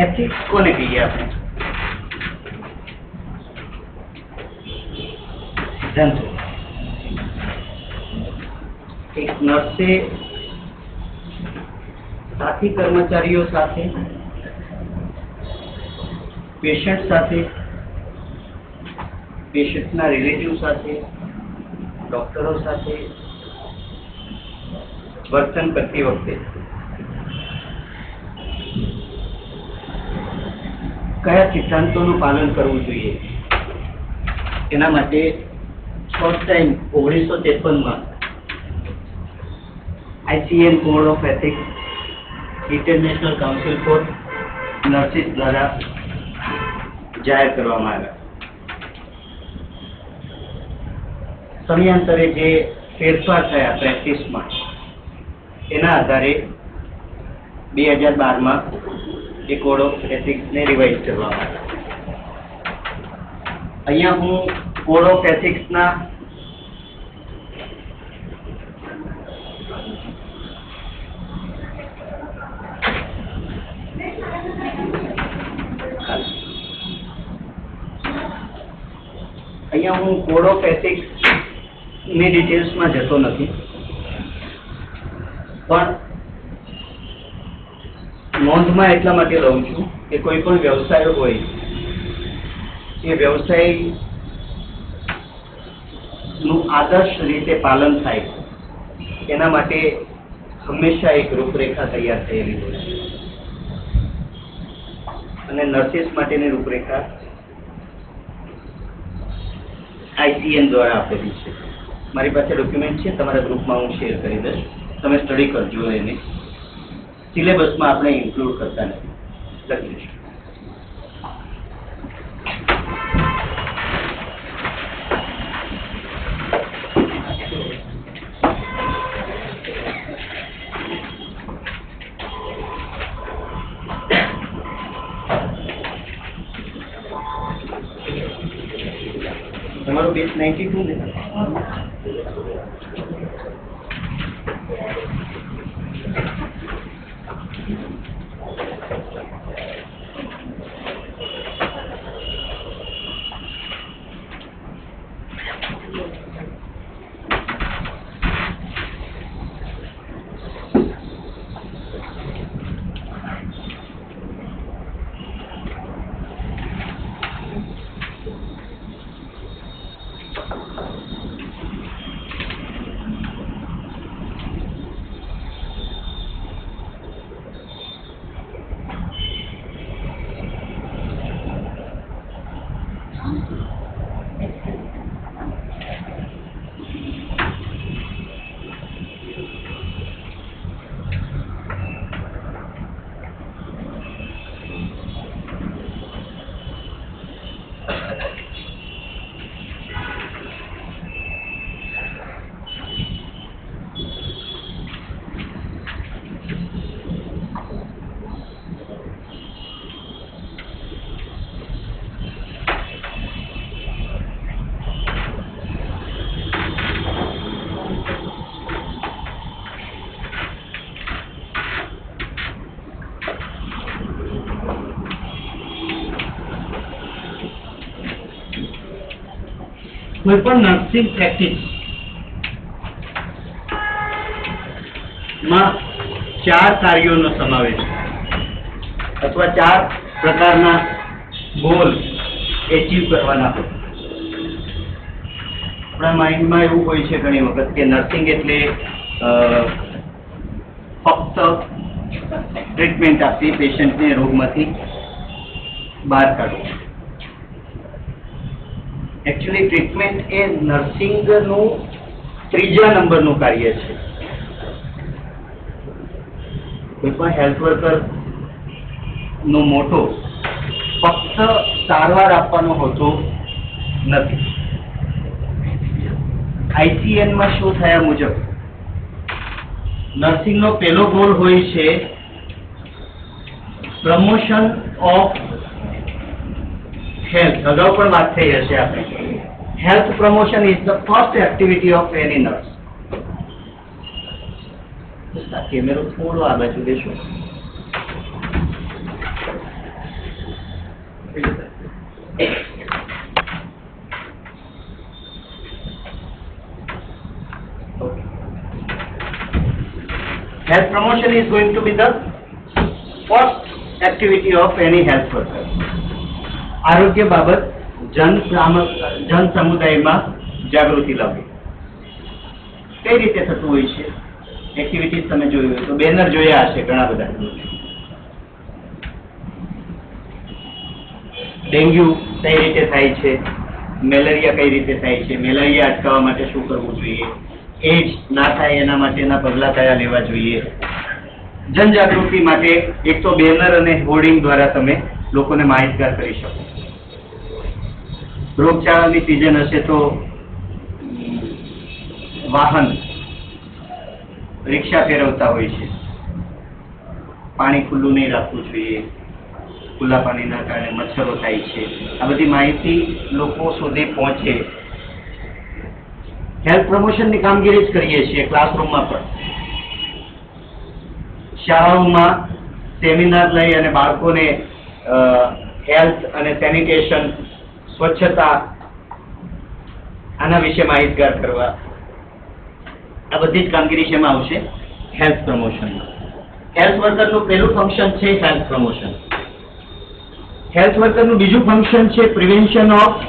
Ethics कोने कहीए आपने? सिद्धांत एक नर्से साथी कर्मचारीओ साथे, पेशન્ટ साथे, पेशंटना रिलेटिव साथे, डॉक्टरों साथे वर्तन करती वखते कया सिद्धांतों पालन करवू जोईए एना माटे फर्स्ट टाइम 1953 में ICN code of ethics international council for nurses द्वारा जाहिर करवामां आव्या। समयांतरे जे फेरफार थया प्रेक्टिस में एना आधारे 2012 में ए कोड ऑफ एथिक्स ने रिवाइज करवामां आव्या। अहींया हूँ कोड ऑफ एथिक्स ना अहींया हूँ कोड ऑफ एथिक्स ની ડિટેલ્સ માં જતો નથી, પણ નોંધમાં એટલા માટે લઉં છું કે કોઈ પણ વ્યવસાય હોય એ વ્યવસાયનું આદર્શ રીતે પાલન થાય એના માટે હંમેશા એક રૂપરેખા તૈયાર થયેલી હોય છે અને નર્સિસ માટેની રૂપરેખા ICN द्वारा આપેલી છે। મારી પાસે ડોક્યુમેન્ટ છે, તમારા ગ્રુપમાં હું શેર કરી દઈશ, તમે સ્ટડી કરજો એને। સિલેબસમાં આપણે ઇન્ક્લુડ કરતા નથી, લખી લઈશું। તમારું બેસ 92 ને कोईपण नर्सिंग प्रेक्टिस में 4 कार्यों समावेश अथवा 4 प्रकारना गोल एचीव करवाना होय। अपना माइंड में एवं होय छे घणी वखत के नर्सिंग एटले फक्त ट्रीटमेंट आपी पेशंट ने रोगमांथी बहार काढवो। एक्चुअली ट्रीटमेंट ए नर्सिंग नु 3जा नंबर नु कार्य है। कोईपण हेल्थ वर्कर नो मोटो फक्त सारवार आपवानो होतो नथी। ICN में शुं थया मुजब नर्सिंग नो पहलो गोल होय छे પ્રમોશન ઓફ હેલ્થ, અગાઉ પણ વાત થઈ હશે આપણે. Health promotion is the first activity of any nurse. કેમેરો થોડો આ બાજુ દેશો. Health promotion is going to be the first activity of any health worker. આરોગ્ય બાબત જન સમુદાયમાં જાગૃતિ લાવવી. કઈ રીતે થતું હોય છે? એક્ટિવિટીઝ તમે જોયું હોય તો બેનર જોયા હશે ઘણા બધા. ડેન્ગ્યુ કઈ રીતે થાય છે, મેલેરિયા કઈ રીતે થાય છે, મેલેરિયા અટકાવવા માટે શું કરવું જોઈએ, એડ્સ ના થાય એના માટેના પગલાં કયા લેવા જોઈએ. જનજાગૃતિ માટે એક તો બેનર અને હોર્ડિંગ દ્વારા તમે લોકોને માહિતગાર કરી શકો. રોગચાળાની સિઝન હશે તો વાહન રિક્ષા ફેરવતા હોય છે, પાણી ખુલ્લું નહીં રાખવું જોઈએ, ખુલ્લા પાણીના કારણે મચ્છરો થાય છે. આ બધી માહિતી લોકો સુધી પહોંચે. હેલ્થ પ્રમોશનની કામગીરી જ કરીએ છીએ ક્લાસરૂમમાં પણ. શાળાઓમાં સેમિનાર લઈ અને બાળકોને હેલ્થ અને સેનિટેશન, સ્વચ્છતા આના વિશે માહિતગાર કરવા. આ બધી જ કામગીરી શેમાં આવશે? હેલ્થ પ્રમોશનમાં. હેલ્થ વર્કરનું પહેલું ફંક્શન છે હેલ્થ પ્રમોશન. હેલ્થ વર્કરનું બીજું ફંક્શન છે પ્રિવેન્શન ઓફ.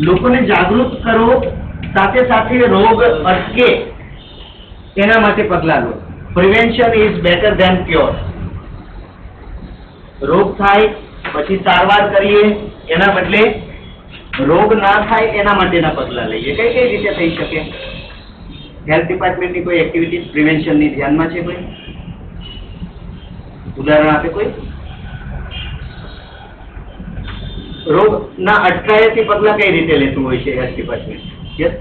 લોકોને જાગૃત કરો, સાથે સાથે રોગ અટકે એના માટે પગલાં લો. Prevention is better than cure. રોગ થાય પછી સારવાર કરીએ એના બદલે રોગ ના થાય એના માટેના પગલાં લઈએ. કઈ કઈ રીતે થઈ શકે? હેલ્થ ડિપાર્ટમેન્ટની કોઈ એક્ટિવિટીઝ પ્રિવેન્શનની ધ્યાનમાં છે કોઈ? ઉદાહરણ આપે કોઈ? રોગ ના અટકાયતી પગલાં કઈ રીતે લેતું હોય છે હેલ્થ ડિપાર્ટમેન્ટ? યસ,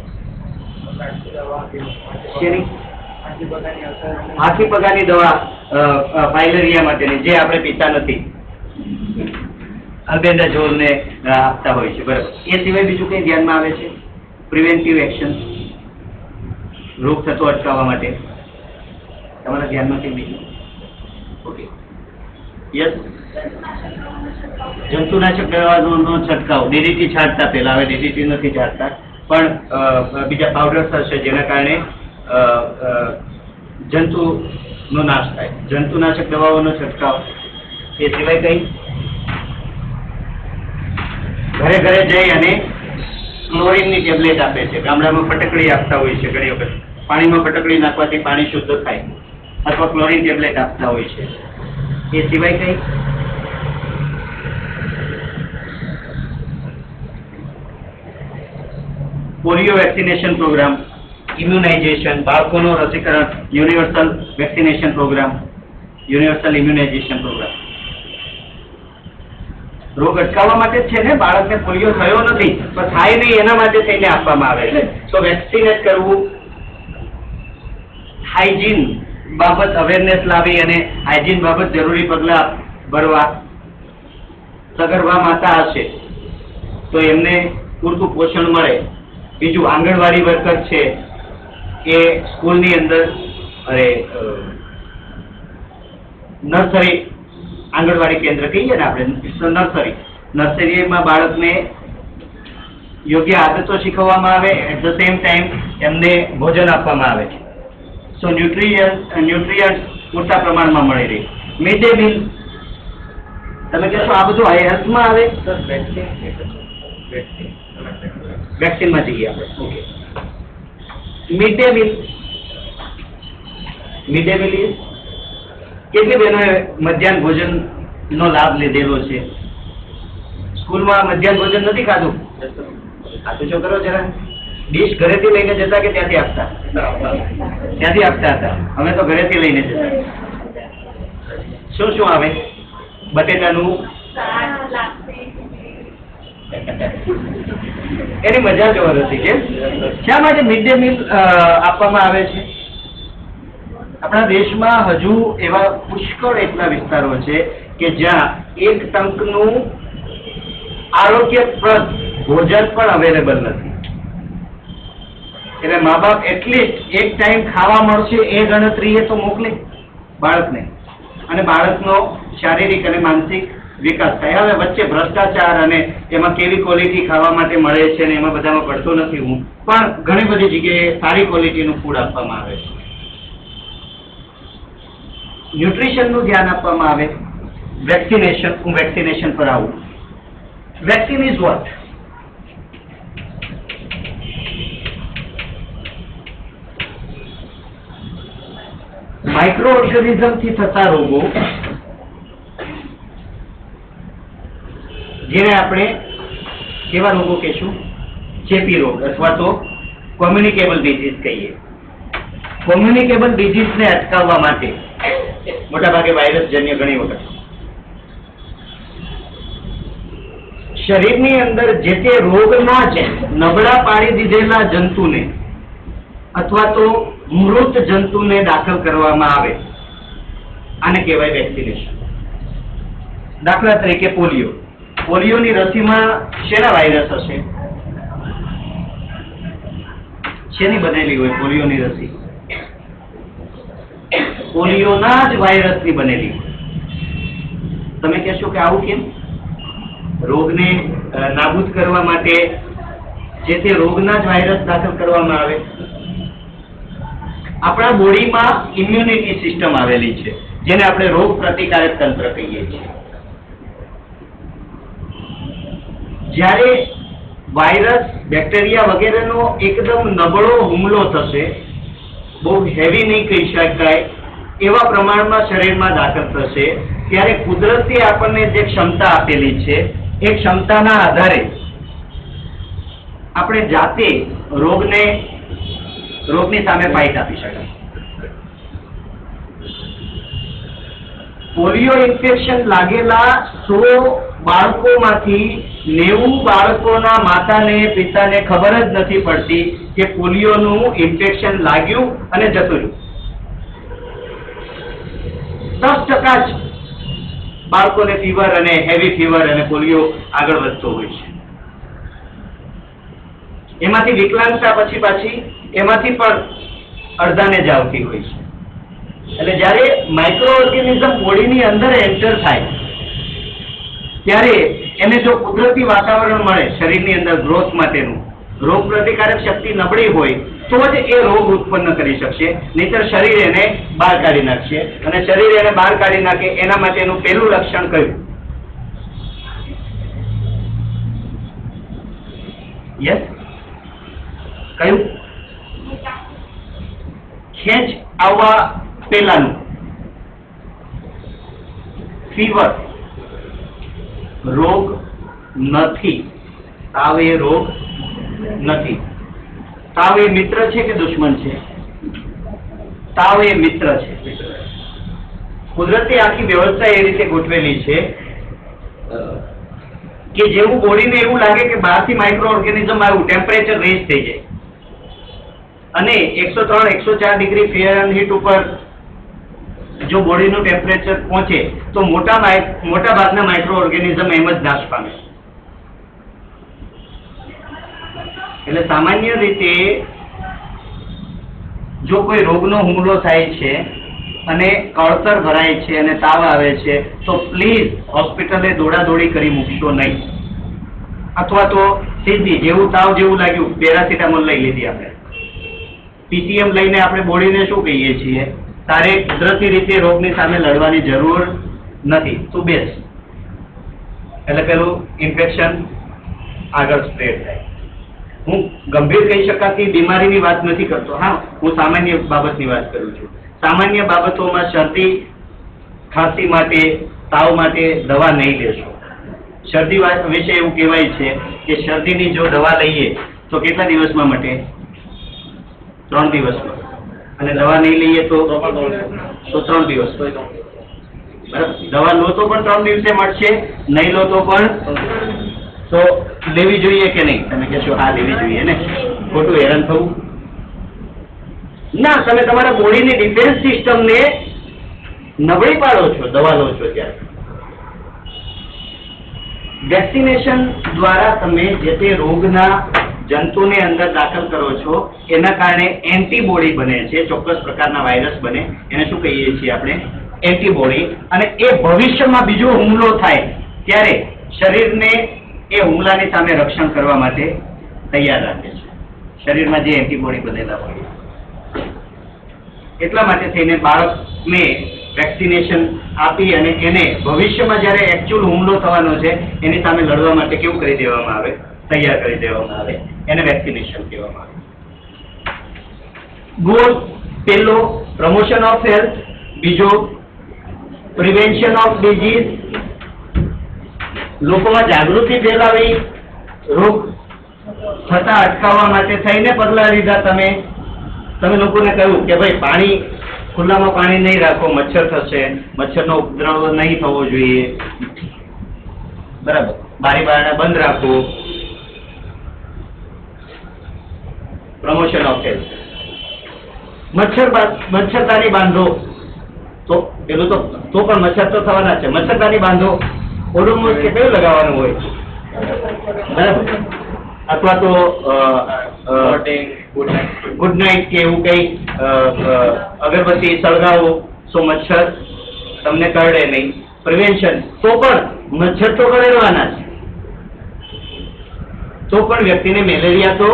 હાથી પગાની દવા ફાઇલેરિયા માટેની, જે આપણે પીતા નથી, અલ્બેન્ડાઝોલ ને આપતા હોય છે. બરાબર. એ સિવાય બીજું કઈ ધ્યાનમાં આવે છે? પ્રિવેન્ટિવ એક્શન, રોગ થતો અટકાવવા માટે તમારા ધ્યાનમાં છે બીજું? ઓકે. યસ, જંતુનાશક દવાનો છંટકાવ. ડીડીટી છાંટતા પહેલા, હવે ડીડીટી નથી છાંટતા, પણ બીજા પાવડર્સ હશે જેના કારણે જંતુનો નાશ થાય. જંતુનાશક દવાઓનો છંટકાવ. એ સિવાય કઈ? ઘરે ઘરે જઈ અને ક્લોરીનની ટેબ્લેટ આપે છે. ગામડામાં ફટકડી આપતા હોય છે. ઘણી વખત પાણીમાં ફટકડી નાખવાથી પાણી શુદ્ધ થાય, અથવા ક્લોરીન ટેબ્લેટ આપતા હોય છે. એ સિવાય કઈ? પોલિયો વેક્સિનેશન પ્રોગ્રામ, ઇમ્યુનાઇઝેશન, બાળકોનું રસીકરણ, universal vaccination programme, universal immunisation programme. રોગ અટકાવવા માટે જ છે ને. બાળકને પોલિયો થયો નથી પણ થાય નહીં એના માટે થઈને આપવામાં આવે છે. તો વેક્સિનેટ કરવું, હાઇજીન બાબત અવેરનેસ લાવી અને હાઇજીન બાબત જરૂરી પગલાં ભરવા. સગર્ભા માતા હશે તો એમને પૂરતું પોષણ મળે. બીજું, આંગણવાડી વર્કર છે એ સ્કૂલની અંદર નર્સરી, આંગણવાડી કેન્દ્ર કહીએ ને આપણે, નર્સરીમાં બાળકને યોગ્ય આદતો શીખવવામાં આવે. એટ ધ સેમ ટાઈમ એમને ભોજન આપવામાં આવે છે. સો ન્યુટ્રિયન્ટ્સ પૂરતા પ્રમાણમાં મળી રહે. મિડ ડે મીલ, તમે કહેશો આ બધું હેલ્થમાં આવે? વેક્સિનમાં જઈએ આપણે. Okay. Mid day meal. Mid day meal કેટલી બહેનોએ મધ્યાહન ભોજનનો લાભ લીધેલો છે? સ્કૂલમાં મધ્યાહન ભોજન નથી ખાધું? ખાતું છો કરો જરા. ડીશ ઘરેથી લઈને જતા કે ત્યાંથી આપતા? ત્યાંથી આપતા હતા. અમે તો ઘરેથી લઈને જતા. શું શું આવે? બટેટાનું, એની મજા જોવા હતી. કેમ, શા માટે મિડ ડે મીલ આપવામાં આવે છે? આપણા દેશમાં હજુ એવા પુષ્કળ એટલા વિસ્તારો છે કે જ્યાં એક ટંકનું આરોગ્યપ્રદ ભોજન પણ અવેલેબલ નથી. એટલે મા બાપ એટલીસ્ટ એક ટાઈમ ખાવા મળશે એ ગણતરીએ તો મોકલે બાળકને, અને બાળકનો શારીરિક અને માનસિક વિકાસ થાય. હવે વચ્ચે ભ્રષ્ટાચાર અને એમાં કેવી ક્વોલિટી ખાવા માટે મળે છે ને એમાં બધામાં પડતો નથી હું, પણ ઘણી બધી જગ્યાએ સારી ક્વોલિટીનું ફૂડ આપવામાં આવે છે. ન્યુટ્રિશનનું ધ્યાન આપવામાં આવે. વેક્સિનેશન, હું વેક્સિનેશન પર આવું. Vaccine is what? માઇક્રો ઓર્ગેનિઝમથી થતા રોગો, જેને આપણે કેવા રોગો કહીશું? ચેપી રોગ અથવા તો કોમ્યુનિકેબલ ડિઝીઝ કહીએ. કોમ્યુનિકેબલ ડિઝીઝને અટકાવવા માટે મોટાભાગે વાયરસજન્ય ઘણી વખત શરીરની અંદર જે તે રોગના જ નબળા પાડી દીધેલા જંતુને અથવા તો મૃત જંતુને દાખલ કરવામાં આવે. આને કહેવાય વેક્સિનેશન. દાખલા તરીકે પોલિયો. પોલિયોની રસીમાં શેના વાયરસ હશે? શેની બનેલી હોય પોલિયોની રસી? પોલિયોના જ વાયરસની બનેલી. તમે કહેશો કે આવું કેમ? રોગને નાબૂદ કરવા માટે જે તે રોગના જ વાયરસ દાખલ કરવામાં આવે. આપણા બોડીમાં ઇમ્યુનિટી સિસ્ટમ આવેલી છે, જેને આપણે રોગ પ્રતિકારક તંત્ર કહીએ છીએ. જ્યારે વાયરસ, બેક્ટેરિયા વગેરેનો એકદમ નબળો હુમલો થશે, બહુ હેવી નહીં કહી શકાય એવા પ્રમાણમાં શરીરમાં દાખલ થશે, ત્યારે કુદરતે આપણને જે ક્ષમતા આપેલી છે એ ક્ષમતાના આધારે આપણે જાતે રોગની સામે ફાઇટ આપી શકાય. પોલિયો ઇન્ફેક્શન લાગેલા 100 બાળકોમાંથી 90 બાળકોના માતાને પિતાને ખબર જ નથી પડતી કે પોલિયોનું ઇન્ફેક્શન લાગ્યું અને જતું રહ્યું. 10% જ બાળકોને ફીવર અને હેવી ફીવર અને પોલિયો આગળ વધતો હોય છે. એમાંથી વિકલાંગતા પછી પાછી એમાંથી પણ અડધાને જ આવતી હોય છે. એટલે જ્યારે માઇક્રો ઓર્ગેનિઝમ બોડીની અંદર એન્ટર થાય ત્યારે એને જો કુદરતી વાતાવરણ મળે શરીરની અંદર ગ્રોથ માટેનું, રોગ પ્રતિકારક શક્તિ નબળી હોય તો જ એ રોગ ઉત્પન્ન કરી શકશે, નહીંતર શરીર એને બહાર કાઢી નાખશે. અને શરીર એને બહાર કાઢી નાખે એના માટેનું પહેલું લક્ષણ કયું? યસ, કયું? ખેંચ આવવા પહેલાનું ફીવર. રોગ નથી. તાવ એ રોગ નથી. તાવ એ મિત્ર છે કે દુશ્મન છે? તાવ એ મિત્ર છે. કુદરતી આખી વ્યવસ્થા એ રીતે ગોઠવેલી છે કે જેવું બોડીને એવું લાગે કે બહારથી માઇક્રો ઓર્ગેનિઝમ આવ્યું, ટેમ્પરેચર રેઝ થઈ જાય અને 103-104 ડિગ્રી ફેરનહીટ ઉપર જો બોડીનું ટેમ્પરેચર પહોંચે તો મોટા ભાગના માઇક્રો ઓર્ગેનિઝમ એમ જ નાશ પામે. એટલે સામાન્ય રીતે જો કોઈ રોગનો હુમલો થાય છે અને કળતર ભરાય છે અને તાવ આવે છે તો પ્લીઝ હોસ્પિટલે દોડાદોડી કરી મૂકશો નહીં. અથવા તો સીધી જેવું તાવ જેવું લાગ્યું પેરાસિટામોલ લઈ લીધી આપણે. પીસીએમ લઈને આપણે બોડીને શું કહીએ છીએ? તારે કુદરતી રીતે રોગની સામે લડવાની જરૂર નથી, તું બેસ. એટલે પેલું ઇન્ફેક્શન આગળ સ્પ્રેડ થાય. હું ગંભીર કહી શકાતી બીમારીની વાત નથી કરતો. હા, હું સામાન્ય બાબતની વાત કરું છું. સામાન્ય બાબતોમાં શરદી ખાંસી માટે, તાવ માટે દવા નહીં લેશો. શરદી વિશે એવું કહેવાય છે કે શરદીની જો દવા લઈએ તો કેટલા દિવસમાં મટે? 3 દિવસમાં. અને દવા નહીં લઈએ તો 3 દિવસ. દવા લો તો પણ 3 દિવસે મળશે, નહીં લો તો પણ. તો લેવી જોઈએ કે નહીં? તમે કહેશો હા લેવી જોઈએ ને, ખોટું હેરાન થવું. ના, તમે તમારા બોડીની ડિફેન્સ સિસ્ટમને નબળી પાડો છો દવા લો છો ત્યારે. વેક્સિનેશન દ્વારા તમે જે તે રોગના જંતુને અંદર દાખલ કરો છો, એના કારણે એન્ટીબોડી બને છે, ચોક્કસ પ્રકારના વાયરસ બને, એને શું કહીએ છીએ આપણે? એન્ટીબોડી. અને એ ભવિષ્યમાં બીજો હુમલો થાય ત્યારે શરીરને એ હુમલાની સામે રક્ષણ કરવા માટે તૈયાર રાખે છે, શરીરમાં જે એન્ટીબોડી બનેલા હોય. એટલા માટે થઈને બાળકને વેક્સિનેશન આપી અને એને ભવિષ્યમાં જ્યારે એકચ્યુઅલ હુમલો થવાનો છે એની સામે લડવા માટે કેવું કરી દેવામાં આવે? તૈયાર કરી દેવામાં આવે. એને વેક્સિનેશન કહેવામાં આવે. ગોલ પહેલો પ્રમોશન ઓફ હેલ્થ, બીજો પ્રિવેન્શન ઓફ ડિઝીઝ, લોકોમાં જાગૃતિ ફેલાવી, રોગ થતા અટકાવવા માટે થઈને પગલાં લીધા. તમે લોકોને કહ્યું કે ભાઈ પાણી ખુલ્લામાં પાણી નહીં રાખો, મચ્છર થશે, મચ્છરનો ઉપદ્રવ નહીં થવો જોઈએ, બરાબર, બારી બારણા બંધ રાખો. Promotion of health. મચ્છરદાની બાંધો, તો પેલું તો પણ મચ્છર તો થવાના છે. મચ્છરદાની બાંધો, ઓડોમોસ કે કયું લગાવવાનું હોય, બરાબર, અથવા તો ગુડ નાઇટ કે એવું કઈ અગરબત્તી સળગાવો, સો મચ્છર તમને કરડે નહીં. પ્રિવેન્શન, તો પણ મચ્છર તો કરડવાના છે, તો પણ વ્યક્તિને મેલેરિયા તો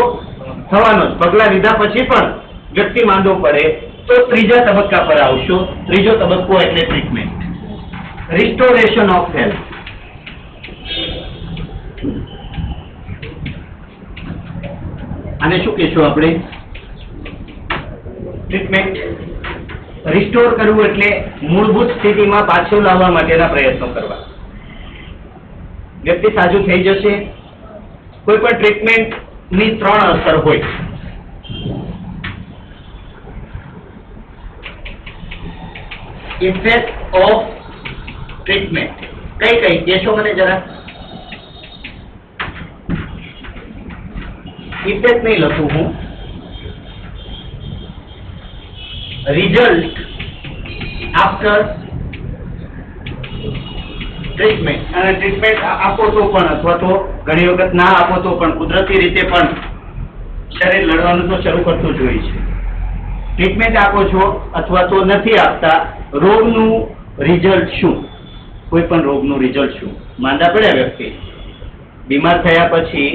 થવાનો જ. પગલા લીધા પછી પણ વ્યક્તિ માંદો પડે તો ત્રીજા તબક્કા પર આવશો. ત્રીજો તબક્કો એટલે ટ્રીટમેન્ટ, રિસ્ટોરેશન ઓફ હેલ્થ. આને શું કહેશું આપણે? ટ્રીટમેન્ટ. રિસ્ટોર કરવું એટલે મૂળભૂત સ્થિતિમાં પાછું લાવવા માટેના પ્રયત્નો કરવા. વ્યક્તિ સાજુ થઈ જશે. કોઈ પણ ટ્રીટમેન્ટની 3 અસર હોય. ઇફેક્ટ ઓફ ટ્રીટમેન્ટ કઈ કઈ કહેશો મને જરા? ઇફેક્ટ નહીં લખું હું, રિઝલ્ટ આફ્ટર ટ્રીટમેન્ટ. અને ટ્રીટમેન્ટ આપો તો પણ, અથવા તો ઘણી વખત ના આપો તો પણ, કુદરતી રીતે પણ શરીર લડવાનું તો શરૂ કરતું જ હોય છે. ટ્રીટમેન્ટ આપો છો અથવા તો નથી આપતા, રોગનું રિઝલ્ટ શું? કોઈ પણ રોગનું રિઝલ્ટ શું? માંદા પડ્યા વ્યક્તિ, બીમાર થયા પછી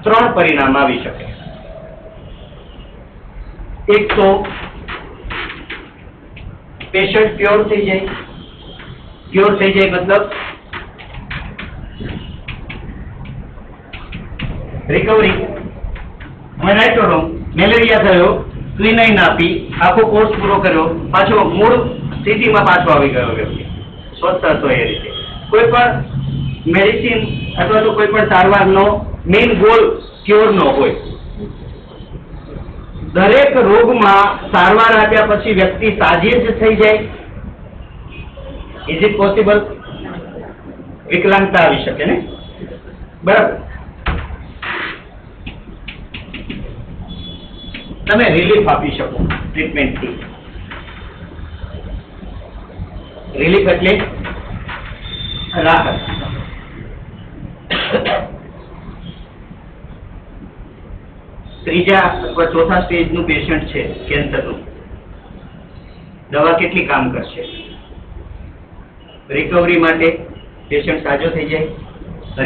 3 પરિણામ આવી શકે. એક તો પેશન્ટ પ્યોર થઈ જાય. પ્યોર થઈ જાય મતલબ રિકવરી. અમે રાઈટ રોંગ, મેલેરિયા થયો, ક્વિનાઇન આપી, આખો કોર્સ પૂરો કર્યો, પાછો મૂળ સ્થિતિમાં પાછો આવી ગયો વ્યક્તિ, સ્વસ્થ હતો એ રીતે. કોઈ પણ મેડિસિન અથવા તો કોઈ પણ સારવારનો મેઇન ગોલ ક્યોર નો હોય. દરેક રોગમાં સારવાર આપ્યા પછી વ્યક્તિ સાજી જ થઈ જાય? Is it possible? વિકલાંગતા આવી શકે ને, બરાબર. તમે રિલીફ આપી શકો ટ્રીટમેન્ટથી. રિલીફ એટલે રાહત. ત્રીજા અથવા ચોથા સ્ટેજનું પેશન્ટ છે કેન્સરનું, દવા કેટલી કામ કરશે? રિકવરી માટે પેશન્ટ સાજો થઈ જાય,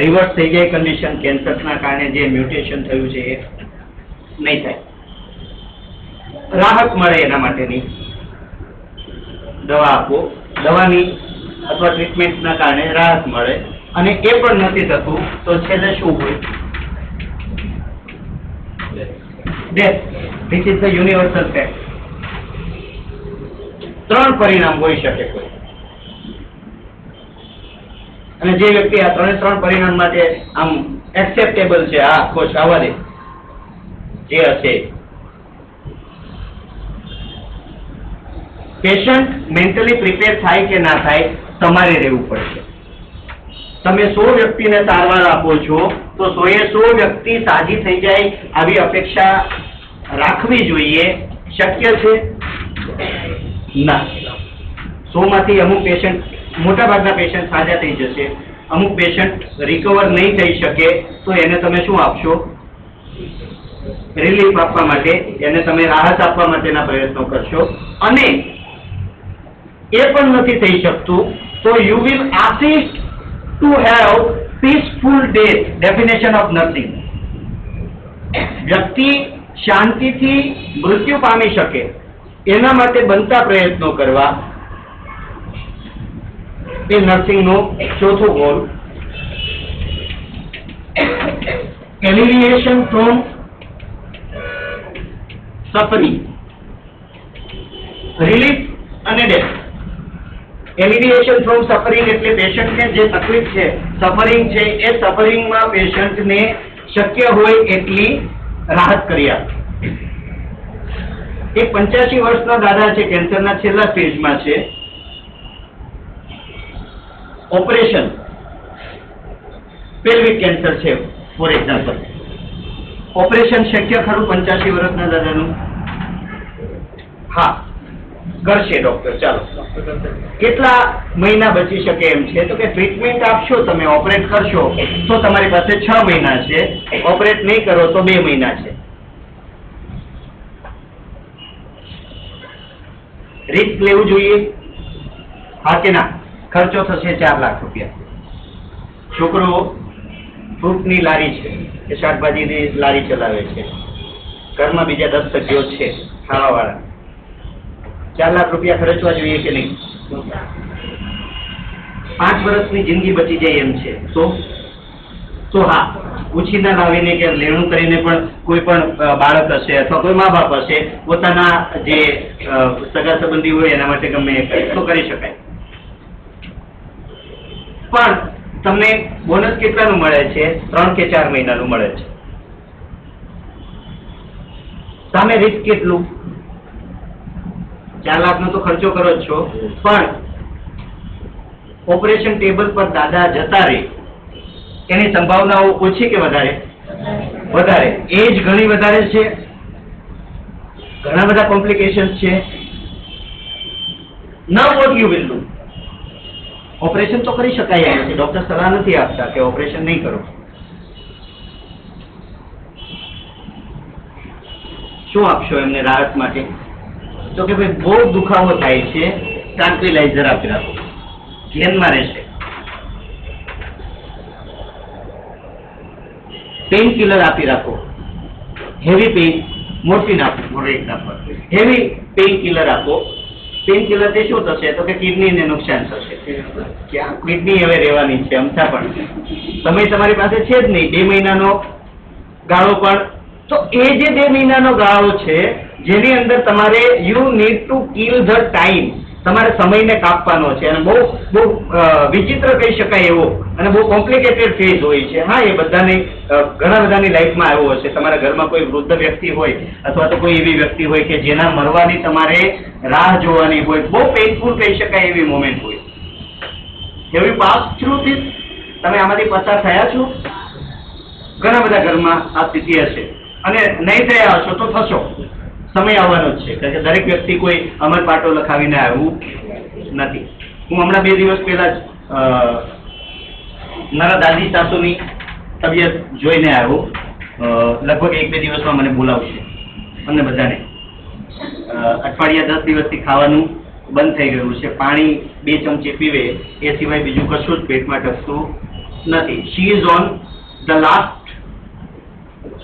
રિવર્સ થઈ જાય કન્ડિશન, કેન્સરના કારણે જે મ્યુટેશન થયું છે એ નહીં થાય, રાહત મળે એના માટેની દવા આપો. દવાની અથવા ટ્રીટમેન્ટના કારણે રાહત મળે, અને એ પણ નથી થતું તો છેલ્લે શું હોય? Death. This is the universal fact. 3 પરિણામ હોઈ શકે કોઈ. અને જે વ્યક્તિ આ 3 પરિણામ માટે આમ એક્સેપ્ટેબલ છે, આ કોચ આવવા દે જે હશે. પેશન્ટ મેન્ટલી પ્રિપેર થાય કે ના થાય, તમારે રહેવું પડશે. તમે 100 વ્યક્તિને સારવાર આપો છો તો 100 વ્યક્તિ સાજી થઈ જાય આવી અપેક્ષા રાખવી જોઈએ, શક્ય છે? ના. 100 માંથી અમુક પેશન્ટ, મોટા ભાગના પેશન્ટ સાજા થઈ જશે, અમુક પેશન્ટ રિકવર નહીં થઈ શકે, તો એને તમે શું આપશો? રિલીફ આપવા માટે, એને તમે રાહત આપવા માટેના પ્રયત્નો કરશો. અને એ પણ નથી થઈ શકતું તો you will assist to have peaceful death. Definition of nursing. વ્યક્તિ શાંતિથી મૃત્યુ પામી શકે એના માટે બનતા પ્રયત્નો કરવા, એ નર્સિંગનો ચોથો ગોલ. Alleviation from suffering. રિલીફ અને ડેથ. એલિવિએશન ફ્રોમ સફરિંગ એટલે પેશન્ટને જે તકલીફ છે, સફરિંગ છે, એ સફરિંગમાં પેશન્ટને શક્ય હોય એટલી રાહત કરી આપે. એક 85 વર્ષના દાદા છે, કેન્સરના છેલ્લા સ્ટેજમાં છે. ઓપરેશન, પેલ્વિક કેન્સર છે ફોર એક્ઝામ્પલ. ઓપરેશન શક્ય ખરું 85 વર્ષના દાદાનું? હા, કરશે ડોક્ટર. ચાલો, કેટલા મહિના બચી શકે એમ છે? તો કે ટ્રીટમેન્ટ આપશો તમે, ઓપરેટ કરશો તો તમારી પાસે 6 મહિના છે, ઓપરેટ નહીં કરો તો 2 મહિના છે. રિસ્ક લેવું જોઈએ? હા કે ના? ખર્ચો થશે 4 લાખ રૂપિયા. છોકરો ફ્રૂટની લારી છે કે શાકભાજીની લારી ચલાવે છે, ઘરમાં બીજા 10 સભ્યો છે ખાવાવાળા, 4 લાખ રૂપિયા ખર્ચવા જોઈએ કે નહીં? 5 વર્ષની જિંદગી બચી જાય એમ છે તો હા, ઉછીના લાવીને કે લેણું કરીને પણ કોઈ પણ બાળક હશે અથવા કોઈ મા બાપ હશે, પોતાના જે સગા સંબંધી હોય એના માટે ગમે એ કરે તો કરી શકાય. પણ તમને બોનસ કેટલાનું મળે છે? 3 કે 4 મહિનાનું મળે છે. સામે રિસ્ક કેટલું? 4 લાખનો તો ખર્ચો કરો જ છો, પણ ઓપરેશન ટેબલ પર દાદા જતા રહે એની સંભાવનાઓ ઓછી કે વધારે? વધારે. એજ ઘણી વધારે છે, ઘણા બધા કોમ્પ્લિકેશન્સ છે. ના, what you will do? Operation તો કરી શકાય એમ છે, ડોક્ટર સલાહ નથી આપતા કે ઓપરેશન નહીં કરો. શું આપશો એમને રાહત માટે? તો કે ભાઈ બહુ દુખાવો થાય છે, ટ્રાન્ક્વિલાઇઝર આપી રાખો, ધ્યાનમાં રહેશે. પેઇન કિલર આપી રાખો, હેવી પેઇન, મોર્ફિન આપો, for example. Heavy pain killer આપો. પેઇન કિલર થી શું થશે? તો કે કિડનીને નુકસાન થશે. ક્યાં કિડની હવે રહેવાની છે? અમથા પણ સમય તમારી પાસે છે જ નહીં. 2 મહિનાનો ગાળો પણ, તો એ જે 2 મહિનાનો ગાળો છે જેની અંદર તમારે you need to kill the time, તમારે સમયને કાપવાનો છે. અને બહુ વિચિત્ર કહી શકાય એવો અને બહુ કોમ્પ્લિકેટેડ ફેઝ હોય છે. હા, એ બધાને ઘણા બધાની લાઈફમાં આવ્યો હશે. તમારા ઘરમાં કોઈ વૃદ્ધ વ્યક્તિ હોય અથવા તો કોઈ એવી વ્યક્તિ હોય કે જેના મરવાની તમારે રાહ જોવાની હોય, બહુ પેઇનફુલ કહી શકાય એવી મોમેન્ટ હોય. Have you pass through this? તમે આમાંથી પસાર થયા છો? ઘણા બધા ઘરમાં આ સ્થિતિ હશે અને નહીં થયા હશો તો થશો. સમય આવવાનો જ છે, કારણ કે દરેક વ્યક્તિ કોઈ અમર પાટો લખાવીને આવ્યું નથી. હું હમણાં 2 દિવસ પહેલા જ મારા દાદી સાસુની તબિયત જોઈને આવ્યો. લગભગ 1-2 દિવસમાં મને બોલાવશે અમને બધાને. અઠવાડિયા 10 દિવસથી ખાવાનું બંધ થઈ ગયું છે. પાણી 2 ચમચી પીવે એ સિવાય બીજું કશું જ પેટમાં ટકતું નથી. She is on the last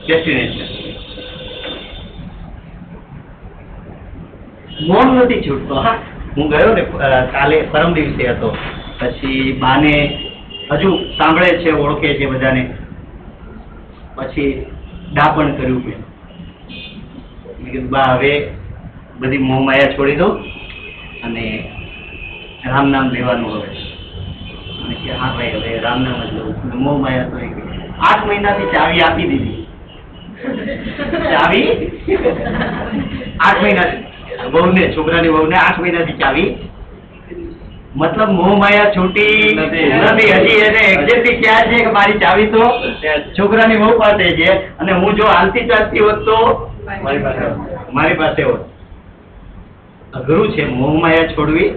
destination. મૌન નથી છૂટતો. હા, હું ગયો ને કાલે, પરમ દિવસે હતો, પછી બાને હજુ સાંભળે છે, ઓળખે છે બધાને. પછી ડાપણ કર્યું. મેં કીધું બા હવે બધી મોહ માયા છોડી દો અને રામ નામ લેવાનું હવે. અને કે હા ભાઈ હવે રામ નામ જ લઉં. મોહ માયા તો 8 મહિનાથી ચાવી આપી દીધી. ચાવી 8 મહિનાથી વહુને, છોકરાની વહુને 8 મહિનાથી ચાવી. મતલબ મોહ માયા છૂટી નથી. હજી એને એક્ઝેક્ટલી ક્યાં છે કે મારી ચાવી તો છોકરાની વહુ પાસે છે અને હું જો હાલતી ચાલતી હોત તો મારી પાસે હોય. અઘરું છે, મોહમાયા છોડવી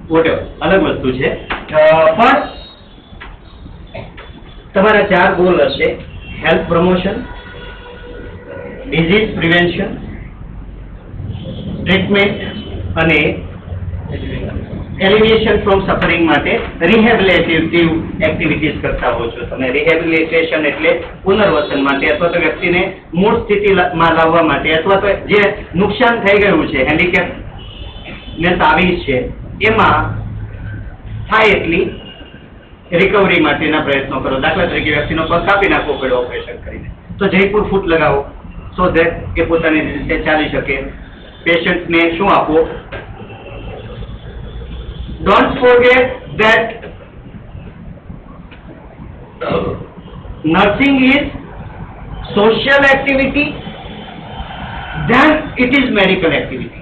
whatever, અલગ વસ્તુ છે. પણ તમારા 4 ગોલ હશે: health promotion, disease prevention, treatment અને એલિમિનેશન ફ્રોમ સફરિંગ માટે રિહેબિલિટેટિવ એક્ટિવિટીઝ કરતા હો છો તમે. રિહેબિલિટેશન એટલે પુનર્વસન માટે, અથવા તો વ્યક્તિને મૂળ સ્થિતિમાં લાવવા માટે, અથવા તો જે નુકસાન થઈ ગયું છે, હેન્ડીકેપનેસ આવી છે, એમાં થાય એટલી રિકવરી માટેના પ્રયત્નો કરો. દાખલા તરીકે વ્યક્તિનો પગ કાપી નાખવો પડે ઓપરેશન કરીને, તો જયપુર ફૂટ લગાવો સો ધેટ એ પોતાની રીતે ચાલી શકે. પેશન્ટને શું આપવો? Don't forget that nursing is social activity, then it is medical activity.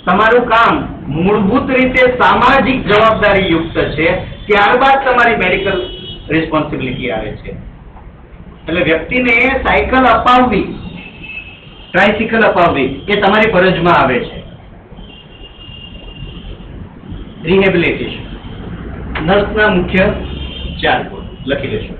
તમારું કામ મૂળભૂત રીતે સામાજિક જવાબદારી યુક્ત છે, ત્યારબાદ તમારી મેડિકલ રિસ્પોન્સિબિલિટી આવે છે. એટલે વ્યક્તિને સાયકલ અપાવવી, ટ્રાયસિકલ અપાવવી એ તમારી ફરજમાં આવે છે. રિહેબિલિટેશન નર્સના મુખ્ય 4 ગુણ લખી લેશો.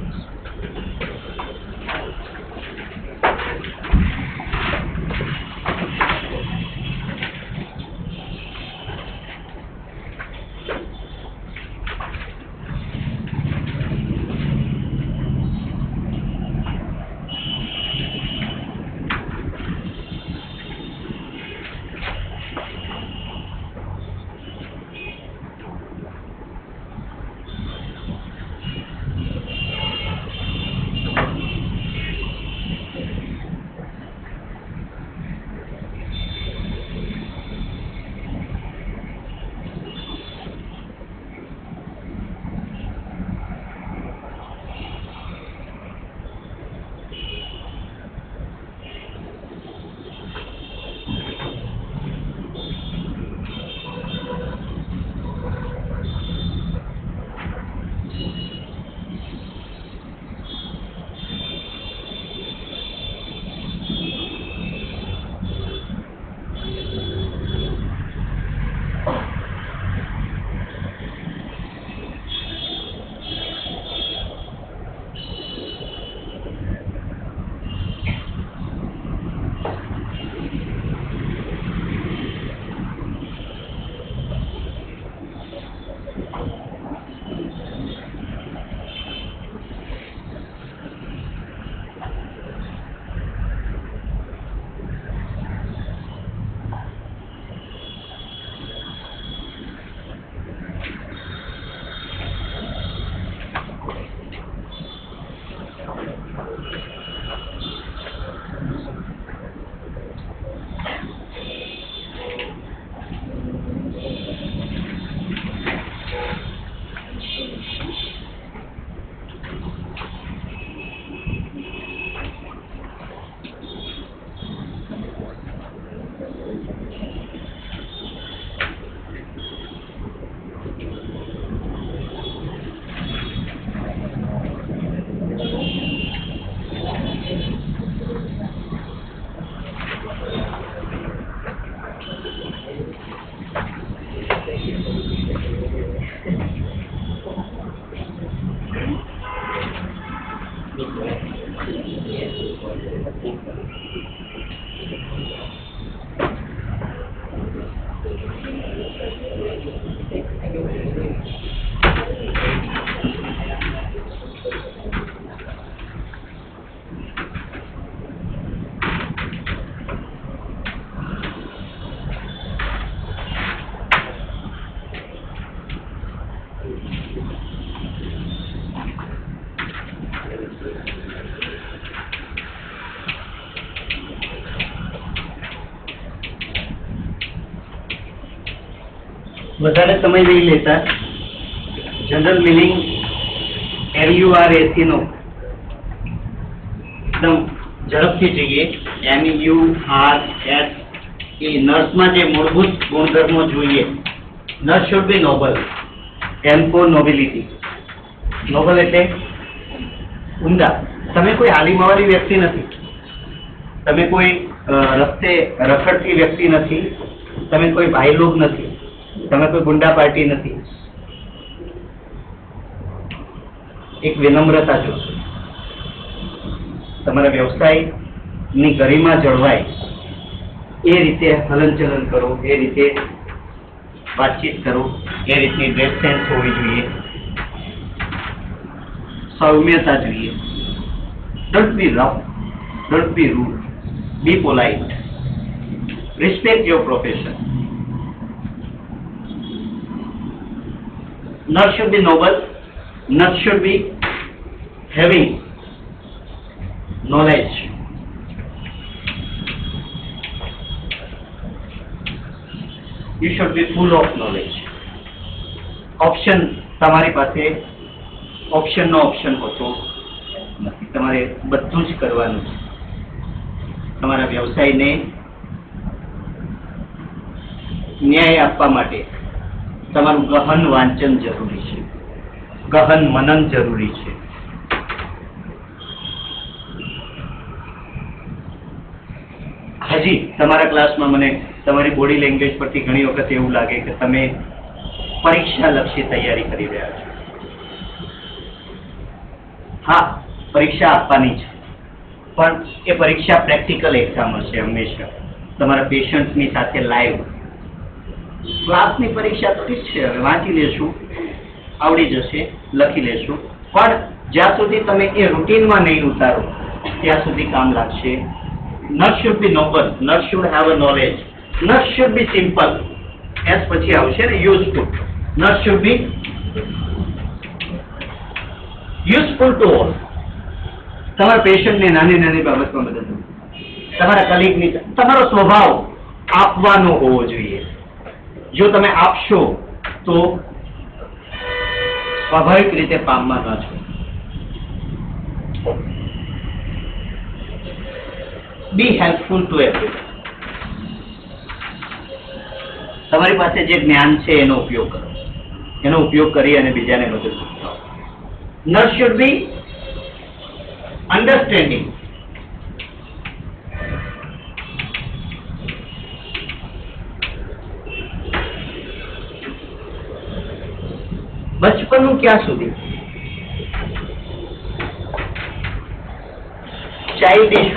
વધારે સમય નહીં લેતા. જનરલ મિલિંગ MURAC નો એકદમ ઝડપથી જઈએ. MURS એ નર્સમાં જે મૂળભૂત ગુણધર્મો જોઈએ. Nurse should be noble. M for nobility. Noble એટલે ઉમદા. તમે કોઈ હાલીમાવાળી વ્યક્તિ નથી. તમે કોઈ રસ્તે રખડતી વ્યક્તિ નથી, તમે કોઈ ભાઈલોગ નથી, તમે કોઈ ગુંડા પાર્ટી નથી. એક વિનમ્રતા જોશો. તમારા વ્યવસાયની ગરિમા જળવાય એ રીતે હલનચલન કરો, એ રીતે વાતચીત કરો, એ રીતની ડ્રેસ સેન્સ હોવી જોઈએ, સૌમ્યતા જોઈએ. Don't be rough, don't be rude, be polite, respect your profession. Nurse should be noble, nurse should be having knowledge. You should be full of knowledge. Option તમારી પાસે ઓપ્શનનો ઓપ્શન હોતો નથી. તમારે બધું જ કરવાનું છે. તમારા વ્યવસાયને ન્યાય આપવા માટે તમારું ગહન વાંચન જરૂરી છે, ગહન મનન જરૂરી છે. હજી તમારા ક્લાસમાં મને તમારી બોડી લેંગ્વેજ પરથી ઘણી વખત એવું લાગે કે તમે પરીક્ષા લક્ષી તૈયારી કરી રહ્યા છો. હા, પરીક્ષા આપવાની છે, પણ એ પરીક્ષા પ્રેક્ટિકલ એક્ઝામ હશે હંમેશા, તમારા પેશન્ટની સાથે લાઈવ. ક્લાસની પરીક્ષા તો ઠીક છે, હવે વાંચી લેશું, આવડી જશે, લખી લેશું, પણ જ્યાં સુધી તમે એ રૂટીનમાં નહીં ઉતારો ત્યાં સુધી કામ લાગશે. Nurse should be noble, nurse should have a knowledge, nurse should be simple. S પછી આવશે ને useful. Nurse should be useful to all. તમારા પેશન્ટને નાની નાની બાબતમાં મદદ, તમારા કલીગની, તમારો સ્વભાવ આપવાનો હોવો જોઈએ. જો તમે આપશો તો સ્વાભાવિક રીતે પામવાના છો. બી હેલ્પફુલ ટુ એવરીવન. તમારી પાસે જે જ્ઞાન છે એનો ઉપયોગ કરો, એનો ઉપયોગ કરી અને બીજાને મદદ કરો. Nurse should be understanding. બચપનનું ક્યાં સુધી ચાઇલ્ડિશ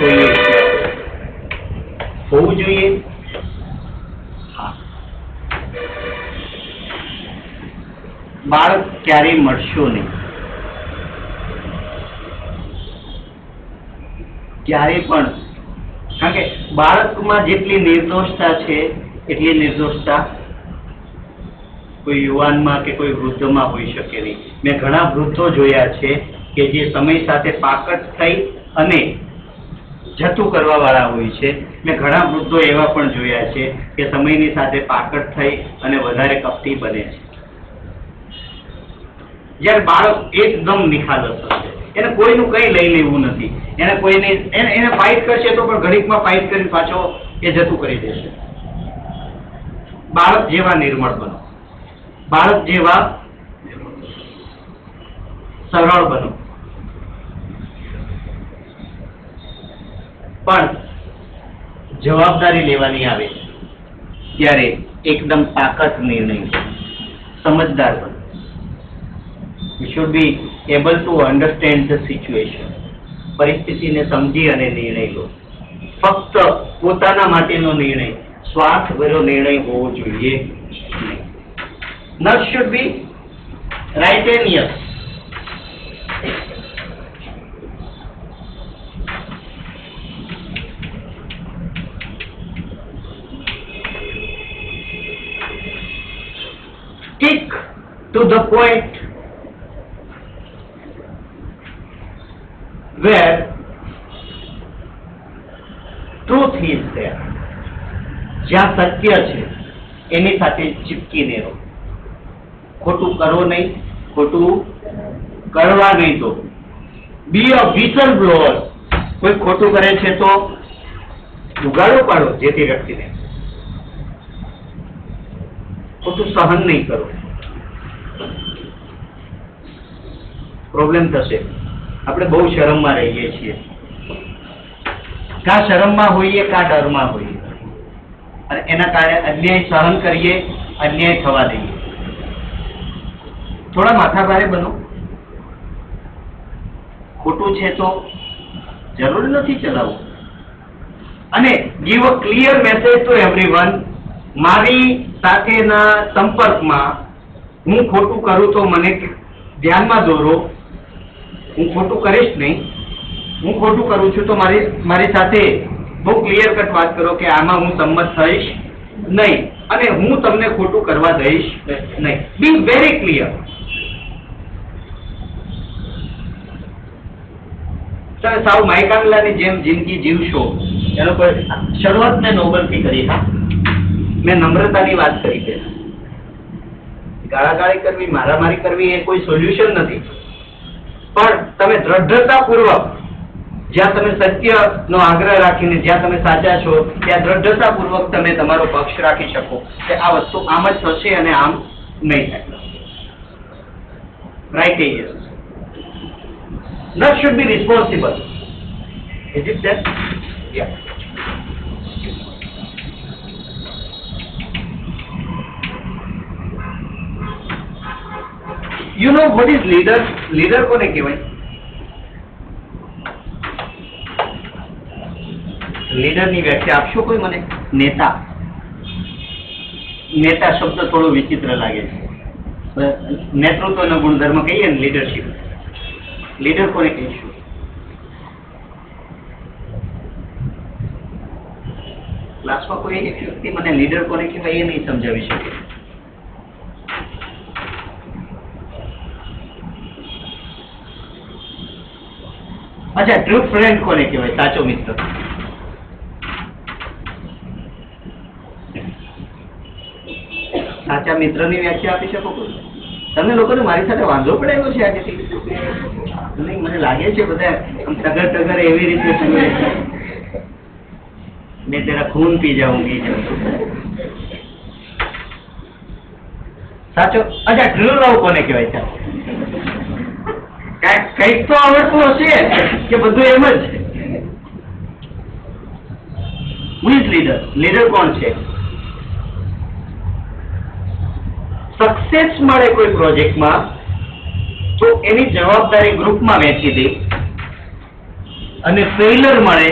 હોવું જોઈએ. હા, બાળક ક્યારેય મળશો નહીં, ક્યારે પણ. કારણ કે બાળકમાં જેટલી નિર્દોષતા છે એટલી નિર્દોષતા કોઈ યુવાનમાં કે કોઈ વૃદ્ધમાં હોઈ શકે નહીં. મેં ઘણા વૃદ્ધો જોયા છે કે જે સમય સાથે પાકટ થઈ અને જતું કરવા વાળા હોય છે. મેં ઘણા વૃદ્ધો એવા પણ જોયા છે કે સમયની સાથે પાકટ થઈ અને વધારે કપટી બને છે. જ્યારે બાળક એકદમ નિખાલસ હશે, એને કોઈનું કંઈ લઈ લેવું નથી, એને કોઈને એને ફાઇટ કરશે તો પણ ઘડીકમાં ફાઇટ કરીને પાછો એ જતું કરી દેશે. બાળક જેવા નિર્મળ બનો, બાળક જેવા સરળ બનો, પણ જવાબદારી લેવાની આવે ત્યારે એકદમ તાકાત નિર્ણય, સમજદાર બનો. You should be able to understand the situation. પરિસ્થિતિને સમજી અને નિર્ણય લો. ફક્ત પોતાના માટેનો નિર્ણય, સ્વાર્થભર્યો નિર્ણય હોવો જોઈએ નહીં. Nurse should be righteous. Stick to the point where truth is there. જ્યાં સત્ય છે એની સાથે ચીપકીને રહો. ખોટું કરો નહીં, ખોટું કરવા નહીં. તો બી અ વિસલ બ્લોઅર. કોઈ ખોટું કરે છે તો ઉગાડો પાડો જે તે વ્યક્તિને. ખોટું સહન નહીં કરો, પ્રોબ્લેમ થશે. આપણે બહુ શરમમાં રહીએ છીએ. કા શરમમાં હોઈએ કા ડરમાં હોઈએ, અને એના કારણે અન્યાય સહન કરીએ, અન્યાય થવા દઈએ. થોડા માથાભારે બનો. ખોટું છે તો જરૂર નથી ચલાવવું. અને give a clear message two everyone. મારી સાથેના સંપર્કમાં હું ખોટું કરું તો મને ધ્યાનમાં દોરો. હું ખોટું કરીશ નહીં. હું ખોટું કરું છું તો મારી સાથે બહુ ક્લિયર કટ વાત કરો કે આમાં હું સંમત થઈશ નહીં, અને હું તમને ખોટું કરવા દઈશ નહીં. Be very clear. તમે સાવ માયકાંગલાની જેમ જિંદગી જીવશો એનો કોઈ શરૂઆત મેં નોબલથી કરી. હા, મેં નમ્રતાની વાત કરી છે. ગાળાગાળી કરવી, મારામારી કરવી એ કોઈ સોલ્યુશન નથી. પણ તમે દ્રઢતાપૂર્વક, જ્યાં તમે સત્યનો આગ્રહ રાખીને જ્યાં તમે સાચા છો ત્યાં દ્રઢતાપૂર્વક તમે તમારો પક્ષ રાખી શકો કે આ વસ્તુ આમ જ થશે અને આમ નહીં થાય. Right is. That should be responsible. Is it that? Yeah. You know what is leader? Leader કોને કહેવાય? લીડર ની વ્યાખ્યા આપશો કોઈ મને? નેતા. નેતા શબ્દ થોડો વિચિત્ર લાગે છે. નેતૃત્વનો ગુણધર્મ કહીએ ને, લીડરશીપ. લીડર કોને કહીશું? ક્લાસમાં કોઈ એક વ્યક્તિ મને લીડર કોને કહેવાય એ નહીં સમજાવી શકે. અચ્છા, ટ્રુ ફ્રેન્ડ કોને કહેવાય? સાચો મિત્ર. સાચા મિત્રની વ્યાખ્યા આપી શકો કોઈ? તમે લોકોને મારી સાથે વાંધો પડાયો છે આજેથી? નહીં, મને લાગે છે બધા ટગર ટગર એવી રીતે સમજે છે. મેં તેરા ખૂન પી જાઉંગી. સાચો. અચ્છા, ટ્રુ લવ કોને કહેવાય છે? કઈક તો આવડતું હશે કે બધું એમ જ? Who is leader? લીડર કોણ છે? સક્સેસ મળે કોઈ પ્રોજેક્ટમાં તો એની જવાબદારી ગ્રુપમાં વહેંચી દે, અને ફેઇલર મળે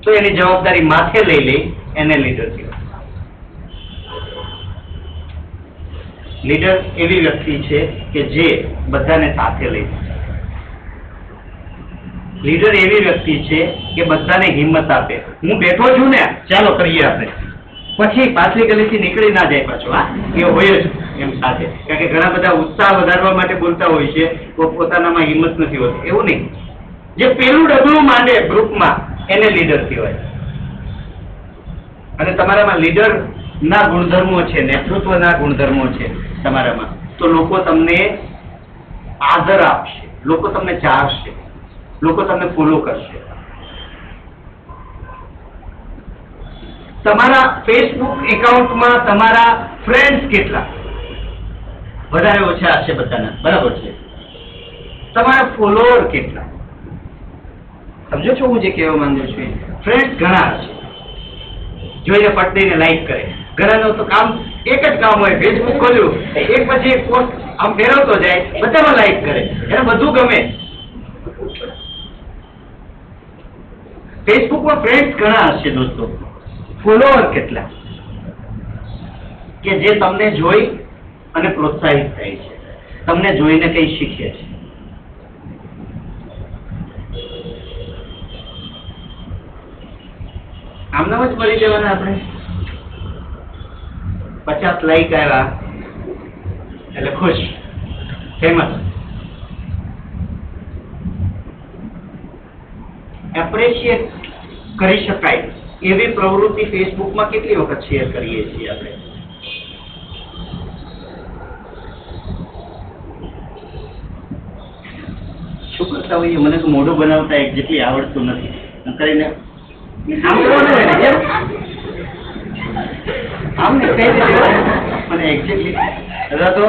તો એની જવાબદારી માથે લઈ લે, એને લીડર કહેવાય. લીડર એવી વ્યક્તિ છે કે જે બધાને સાથે લઈ જાય. લીડર એવી વ્યક્તિ છે કે બધાને હિંમત આપે. હું બેઠો છું ને, ચાલો કરીએ આપણે, પછી પાછલી ગલીથી નીકળી ના જાય પાછો. હા, એ હોય જ એમ સાથે. કારણ કે ઘણા બધા ઉત્સાહ વધારવા માટે બોલતા હોય છે, પોતાનામાં હિંમત નથી હોતી. એવું નહીં. જે પેલું ડગલું માંડે ગ્રુપમાં એને લીડર કહેવાય. અને તમારામાં લીડર ના ગુણધર્મો છે, નેતૃત્વના ગુણધર્મો છે તમારામાં, તો લોકો તમને આદર આપશે, લોકો તમને ચાહશે, લોકો તમને ફોલો કરશે. તમારા ફેસબુક એકાઉન્ટમાં તમારા ફ્રેન્ડ્સ કેટલા? વધારે ઓછા હશે બધાના, બરાબર છે. તમારા ફોલોઅર કેટલા? સમજો છો હું જે કહેવા માંગુ છું? ફ્રેન્ડ્સ ઘણા હશે, જોઈને ફટ દઈને લાઈક કરે. ઘણાનું તો કામ એક જ કામ હોય, ફેસબુક ખોલ્યું, એક પછી એક પોસ્ટ આમ ફેરવતો જાય, બધામાં લાઈક કરે, એને બધું ગમે. ફેસબુકમાં ફ્રેન્ડ્સ ઘણા હશે દોસ્તો, ફોલોઅર કેટલા કે જે તમને જોઈ અને પ્રોત્સાહિત થાય છે, તમને જોઈને કઈ શીખે છે. આમનામ જ મળી જવાના આપણે. 50 લાઈક આવ્યા એટલે ખુશ, ફેમસ. એપ્રિશિએટ કરી શકાય એવી પ્રવૃત્તિ ફેસબુકમાં કેટલી વખત શેર કરીએ છીએ આપણે? શું કરતા હોઈએ? મને તો મોઢું બનાવતા એક જેટલી આવડતું નથી. કરીને આમ કરવાનું હોય ને, કેમ આમ ને કઈ રીતે મને એક્ઝેક્ટલી તો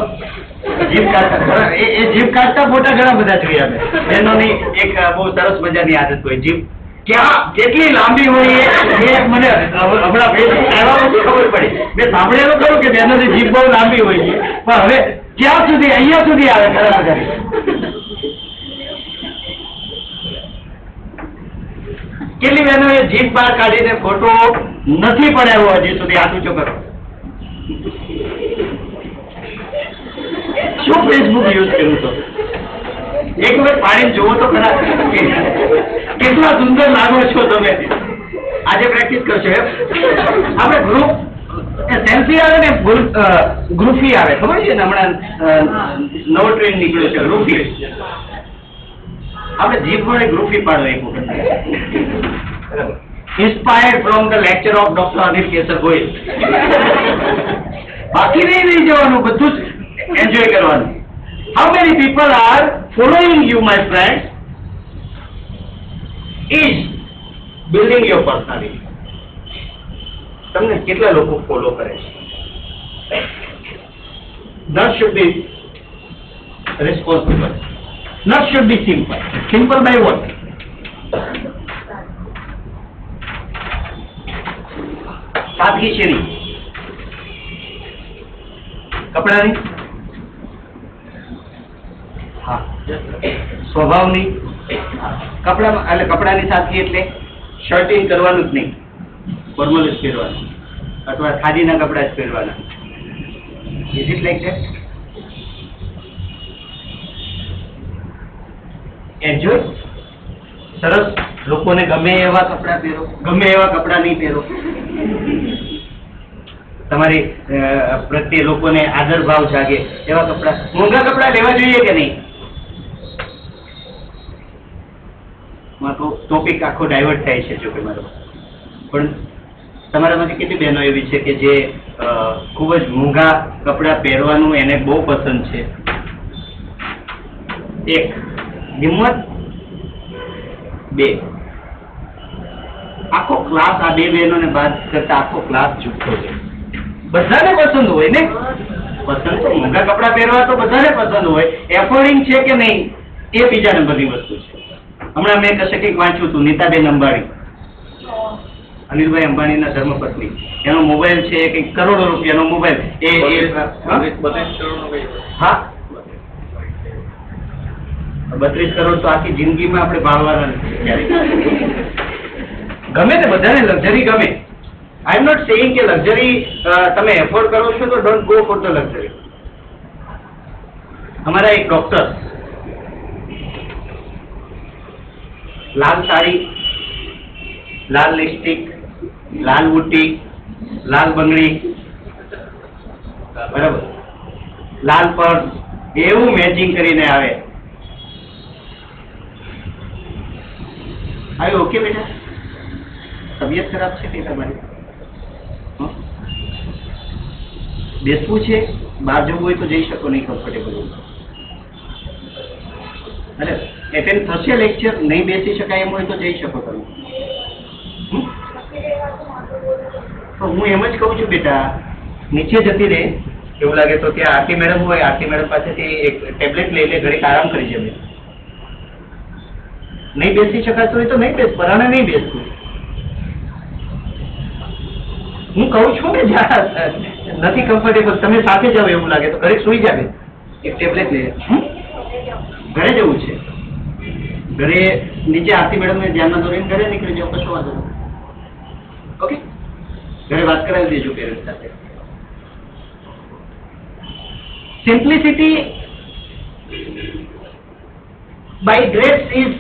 જીભ કાઢતા, એ જીભ કાઢતા ફોટા ઘણા બધા જોઈએ આપણે. એનોની એક બહુ સરસ મજાની આદત હોય. જીભ કેટલી લાંબી હોય એ મને હમણાં આવ્યા પછી ખબર પડી. મેં સાંભળેલું ખરું કે બહેનોની જીભ બહુ લાંબી હોય છે, પણ હવે ક્યાં સુધી અહીંયા સુધી આવે ખરા બધા. કેટલી બહેનોએ જીભ બહાર કાઢીને ફોટો નથી પડાવ્યો હજી સુધી? હાથ ઊંચો કરો. શું ફેસબુક યુઝ કર્યું તો? એક વખત પાણી જોવો તો ખરા, કેટલા સુંદર લાગો છો તમે. આજે પ્રેક્ટિસ કરશો એમ? આપણે ગ્રુપ સેલ્ફી આવે ને ગ્રુફી આવે, ખબર છે ને? હમણાં નવો ટ્રેન્ડ નીકળ્યો છે ગ્રુફી. આપણે જીભ વડે ગ્રુફી પાડો એક વખત. Inspired from the lecture of doctor Anil Kesar Goyal. બાકી નહીં રહી જવાનું, બધું જ એન્જોય કરવાનું. How many people are following you, my friends? Is building your personality. તમને કેટલા લોકો ફોલો કરે છે? Not should be responsible. Not should be simple. Simple by what? સાદગી શેરી. કપડાની, હા, સ્વભાવની. કપડામાં એટલે કપડાની સાદગી એટલે શર્ટિંગ કરવાનું જ નહીં, ફોર્મલ જ પહેરવાનું, અથવા ખાદીના કપડા જ પહેરવાના. Is it like that? Enjoy. સરસ. લોકોને ગમે એવા કપડા પહેરો, ગમે એવા કપડા નહીં પહેરો. તમારી પ્રત્યે લોકોને આદર ભાવ જાગે એવા કપડા. મોંઘા કપડા લેવા જોઈએ કે નહીં? તો ટોપિક આખો ડાયવર્ટ થાય છે. જો કે મારો પણ તમારામાંથી કેટલી બહેનો એવી છે કે જે ખૂબ જ મોંઘા કપડા પહેરવાનું એને બહુ પસંદ છે? એક હિંમત. બે, આખો ક્લાસ આ બે બહેનોને બાદ કરતા આખો ક્લાસ જુઠ્ઠો છે. બધાને પસંદ હોય ને? પસંદ તો મોંઘા કપડા પહેરવા તો બધાને પસંદ હોય. એફોર્ડિંગ છે કે નહીં એ બીજા નંબરની વસ્તુ છે. હમણાં મેં કશે કંઈક વાંચ્યું હતું, નીતાબેન અંબાણી, અનિલભાઈ અંબાણીના ધર્મપત્ની, એનો મોબાઈલ છે કંઈક કરોડો રૂપિયાનો મોબાઈલ. હા, 32 કરોડ તો આખી જિંદગીમાં આપણે ભાળવાના નથી ક્યારેક. ગમે તે બધાને લક્ઝરી ગમે. આઈ એમ નોટ સેઇંગ કે લક્ઝરી તમે એફોર્ડ કરો છો તો don't go for the luxury. અમારા એક ડોક્ટર લાલ સાડી, લાલ લિપસ્ટિક, લાલ બુટ્ટી, લાલ બંગડી, બરાબર, લાલ પર્સ, એવું મેચિંગ કરીને આવે. આર ઓકે બેટા? તબિયત ખરાબ છે કે તમારી? બેસવું છે? બહાર જવું હોય તો જઈ શકો નહીં, કમ્ફર્ટેબલ હોય. અરે એટેન્ડ થશે લેક્ચર, નહીં બેસી શકાય એમ હોય તો જઈ શકો તમે. તો હું એમ જ કહું છું બેટા, નીચે જતી રહે. એવું લાગે તો ત્યાં આરતી મેડમ હોય, આરતી મેડમ પાસેથી એક ટેબ્લેટ લઈ લે, ઘડીક આરામ કરી જમે. નહીં બેસી શકાતું હોય તો નહીં બેસ, પરાણે નહીં બેસતું. હું કહું છું ને જ્યાં નથી કમ્ફર્ટેબલ તમે સાથે જાઓ એવું લાગે તો ઘરે સુઈ જાવે, એક ટેબ્લેટ લે. ઘરે જવું છે, ઘરે નીચે આરતી મેડમને ધ્યાનમાં દોરીને ઘરે નીકળી જાઓ, કશો વાંધો નહીં. ઓકે, ઘરે વાત કરાવી દેજો પેરેન્ટ્સ સાથે. Simplicity by grades is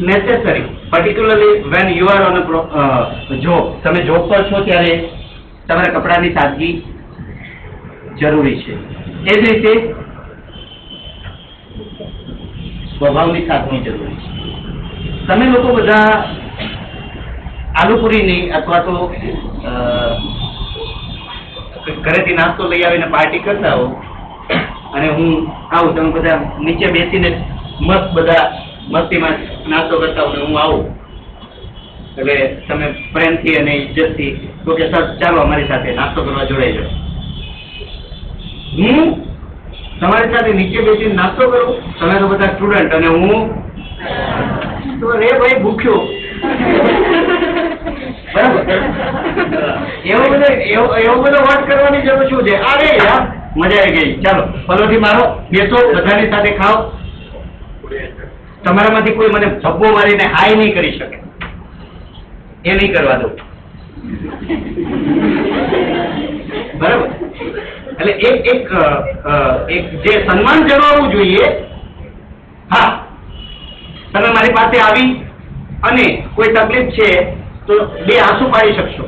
necessary, particularly when you are on a job. તમે જોબ પર છો ત્યારે તમારા કપડાની સાદગી જરૂરી છે. એ જ રીતે સ્વભાવની સાદગી જરૂરી છે. તમે લોકો બધા આલુપુરીની અથવા તો ઘરેથી નાસ્તો લઈ આવીને પાર્ટી કરતા હો અને હું આવું, તમે બધા નીચે બેસીને મસ્ત બધા મસ્તીમાં નાસ્તો કરતા હોય, હું આવું એટલે તમે પ્રેમથી અને ઇજ્જતથી તો કે સર ચાલો અમારી સાથે નાસ્તો કરવા જોડાઈ જાઓ. હું તમારી સાથે નીચે બેસીને નાસ્તો કરું, તમે તો બધા સ્ટુડન્ટ અને હું તો રે ભાઈ ભૂખ્યો, બરાબર? એવો બધો વાત કરવાની જરૂર શું છે? અરે યાર મજા આવી ગઈ, ચાલો પલોઠી મારો, બેસો, બધાની સાથે ખાઓ. તમારામાંથી કોઈ મને ધબ્બો મારીને હાય નહીં કરી શકે, એ નહીં કરવા દો. બરાબર? એટલે એક જે સન્માન જણાવવું જોઈએ. હા, તમે મારી પાસે આવી અને કોઈ તકલીફ છે તો 2 આંસુ પાડી શકશો,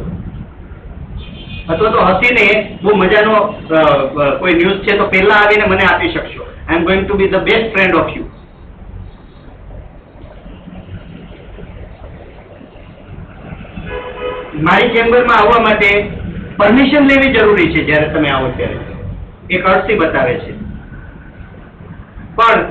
અથવા તો હસીને બહુ મજાનો કોઈ ન્યૂઝ છે તો પહેલા આવીને મને આપી શકશો. I am going to be the best friend of you. મારી ચેમ્બરમાં આવવા માટે પરમિશન લેવી જરૂરી છે. જ્યારે તમે આવો ત્યારે એક અરસી બતાવે છે. પણ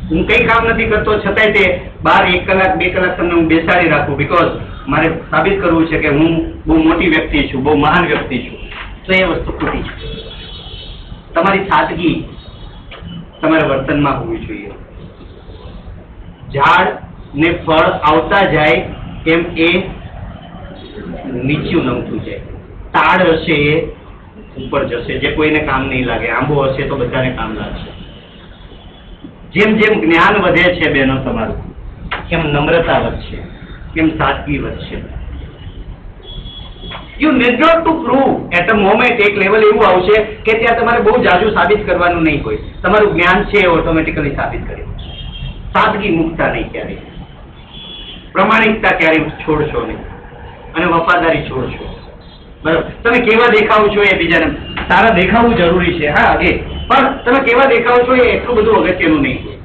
હું કઈ કામ નથી કરતો છતાંય તે 12 1 કલાક 2 કલાક તમને હું બેસાડી રાખું, બીકોઝ મારે સાબિત કરવું છે કે હું બહુ મોટી વ્યક્તિ છું, બહુ મહાન વ્યક્તિ છું. તો એ વસ્તુ ખોટી છે. તમારી સાદગી તમારા વર્તનમાં હોવી જોઈએ. ઝાડ ને ફળ આવતા જાય એમ એ નીચું નમતું જાય. તાડ હશે એ ઉપર જશે, જે કોઈને કામ નહીં લાગે. આંબો હશે તો બધાને કામ લાગશે. જેમ જેમ જ્ઞાન વધે છે બહેનો તમારું, એમ નમ્રતા વધશે, એમ સાદગી વધશે. You need not to prove at a moment. એક લેવલ એવું આવશે કે ત્યાં તમારે બહુ જાજુ સાબિત કરવાનું નહીં હોય. તમારું જ્ઞાન છે એ ઓટોમેટિકલી સાબિત કરી દેશે. સાદગી મૂકતા નહીં ક્યારેય, પ્રમાણિકતા ક્યારેય છોડશો નહીં, અને વફાદારી છોડશો. બરાબર? તમે કેવા દેખાવ છો એ બીજાને સારા દેખાવું જરૂરી છે, હા, પણ તમે કેવા દેખાવ છો એ એટલું બધું અગત્યનું નહીં હોય.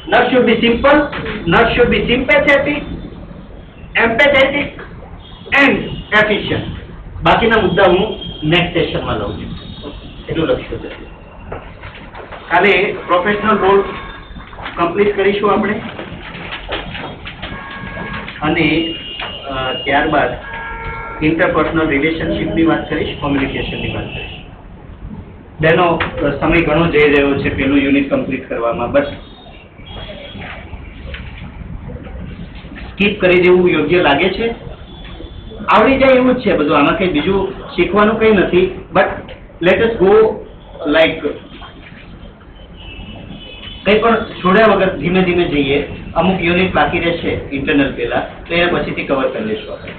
નટ શુડ બી સિમ્પલ, નટ should be sympathetic, empathetic and efficient. બાકીના મુદ્દા હું નેક્સ્ટ સેશનમાં લઉં છું. એટલું લક્ષ્ય છે. કાલે પ્રોફેશનલ રોલ કમ્પ્લીટ કરીશું આપણે, અને ત્યારબાદ ઇન્ટરપર્સનલ રિલેશનશિપની વાત કરીશ, કોમ્યુનિકેશનની વાત કરીશ. બેનો સમય ઘણો જઈ રહ્યો છે પેલું યુનિટ કમ્પ્લીટ કરવામાં, બટ સ્કીપ કરી દેવું યોગ્ય લાગે છે? આવડી જાય એવું જ છે બધું, આમાં કંઈ બીજું શીખવાનું કંઈ નથી. But let us go like કંઈ પણ છોડ્યા વગર ધીમે ધીમે જઈએ. અમુક યુનિટ બાકી રહેશે ઇન્ટરનલ પહેલા, તો એને પછીથી કવર કરી લઈશું આપણે.